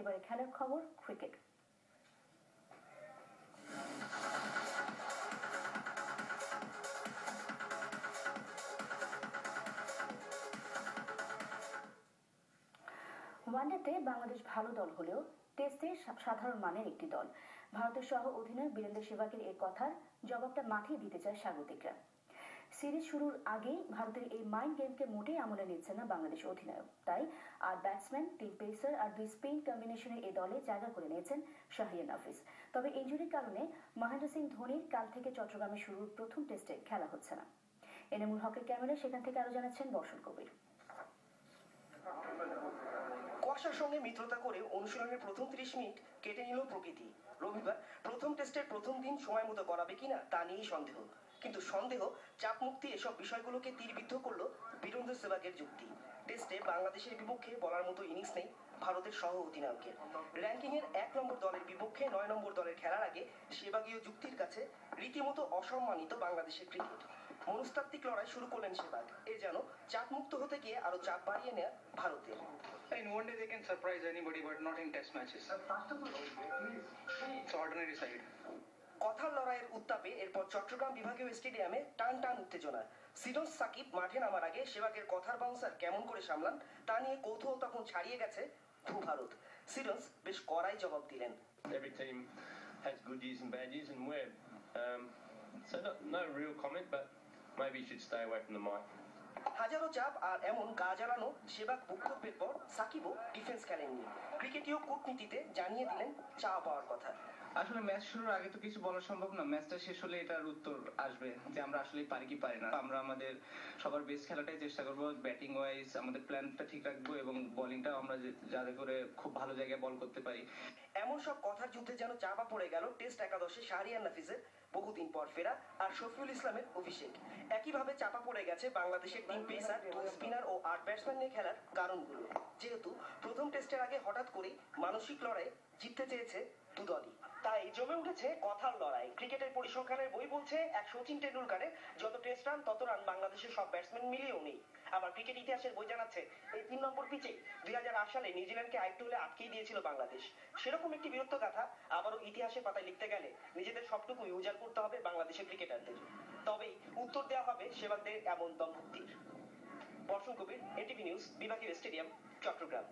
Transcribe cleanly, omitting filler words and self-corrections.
এবারে খেলার খবর ক্রিকেট। ওয়ানডেতে বাংলাদেশ ভালো দল হলেও টেস্টে সাধারণ মানের একটি দল। ভারতের সহ অধিনায়ক বীরেন্দ্র সেহবাগের এই কথার জবাবটা মাঠেই দিতে চায় স্বাগতিকরা। সিরিজ শুরুর আগেই ভারতের এই মাইন্ড গেমকে মোটেই আমলে নিচ্ছে না বাংলাদেশ অধিনায়ক। তাই 8 ব্যাটসম্যান, 3 পেসার আর 2 স্পিন কম্বিনেশনের এই দলে জায়গা করে নিয়েছেন শাহরিয়ার নাফিস। তবে ইনজুরির কারণে মহেন্দ্র সিং ধোনির কাল থেকে চট্টগ্রামে শুরুর প্রথম টেস্টে খেলা হচ্ছে না। এনামুল হকের ক্যামেরায় সেখান থেকে আরো জানাচ্ছেন বর্ষণ কবির। কুয়াশার সঙ্গে মিত্রতা করে অনুশীলনের প্রথম 30 মিনিট কেটে নিল প্রকৃতি। রবিবার প্রথম টেস্টের প্রথম দিন সময় মতো করাবে কিনা তা নিয়েই সন্দেহ, কিন্তু সন্দেহ চাপ মুক্তি এসব বিষয়গুলোকে তীরবিদ্ধ করল বীরেন্দ্র সেহবাগের যুক্তি। টেস্টে বাংলাদেশের বিপক্ষে বলার মতো ইনিংস নেই ভারতের সহ অধিনায়কের। র্যাঙ্কিং এর 1 নম্বর দলের বিপক্ষে 9 নম্বর দলের খেলার আগে সেহবাগীয় যুক্তির কাছে রীতিমতো অসম্মানিত বাংলাদেশের ক্রিকেট। মনস্তাত্ত্বিক লড়াই শুরু করলেন সেহবাগ। এ যেন চাপ মুক্ত হতে গিয়ে আরো চাপ বাড়িয়ে নেয়া ভারতের। In one day they can surprise anybody, but not in test matches. It's ordinary side. কথার লড়াইয়ের উত্তাপে এরপর চট্টগ্রাম বিভাগীয় স্টেডিয়ামে টান টান উত্তেজনা। সিরোজ সাকিব মাঠে নামার আগে সেহবাগের কথার বাউন্সার কেমন করে সামলান তা নিয়ে কৌতূহল তখন ছাড়িয়ে গেছে ভারত। সিরোজ বেশ কড়াই জবাব দিলেন। Every team has good years and bad years, and we're so no real comment, but maybe you should stay away from the mic. হাজারো চাপ আর এমন গা জ্বালানো সেহবাগ বক্তব্যের পর সাকিবও ডিফেন্স খেলেননি। ক্রিকেটীয় কূটনীতিতে জানিয়ে দিলেন চাওয়া পাওয়ার কথা। আসলে ম্যাচ শুরুর আগে তো কিছু বলা সম্ভব না, ম্যাচটা শেষ হলে এটার উত্তর আসবে যে আমরা আসলে পারি কি পারি না। আমরা আমাদের সবার বেস্ট খেলাটাই চেষ্টা করবো, ব্যাটিং ওয়াইজ আমাদের প্ল্যানটা ঠিক রাখবো এবং বোলিংটাও আমরা যাতে করে খুব ভালো জায়গায় বল করতে পারি। এমন সব কথার যুদ্ধে যেন চাপা পড়ে গেল টেস্ট একাদশে শাহরিয়ার নাফিসের বহুদিন পর ফেরা আর শফিউল ইসলামের অভিষেক। একইভাবে চাপা পড়ে গেছে বাংলাদেশের 3 পেসার, 2 স্পিনার ও 8 ব্যাটসম্যান নিয়ে খেলার কারণগুলো। যেহেতু প্রথম টেস্টের আগে হঠাৎ করেই মানসিক লড়াই জিততে চেয়েছে দুদলই, তাই জমে উঠেছে কথার লড়াই। ক্রিকেটের পরিসংখ্যানের বই বলছে এক সচিন টেন্ডুলকারের যত টেস্ট রান তত রান বাংলাদেশের সব ব্যাটসম্যান মিলিয়েও নেই। আবার ক্রিকেট ইতিহাসের বই জানাচ্ছে এই 3 নম্বর পিচে 2008 সালে নিউজিল্যান্ডকে আরেকটু হলে আটকেই দিয়েছিল বাংলাদেশ। সেরকম একটি বীরত্ব গাথা আবারও ইতিহাসের পাতায় লিখতে গেলে নিজেদের সবটুকুই উজাড় করতে হবে বাংলাদেশের ক্রিকেটারদের। তবেই উত্তর দেওয়া হবে সেহবাগদের এমন দম্ভক্তির। বর্ষণ কবির, এনটিভি নিউজ, বিভাগীয় স্টেডিয়াম, চট্টগ্রাম।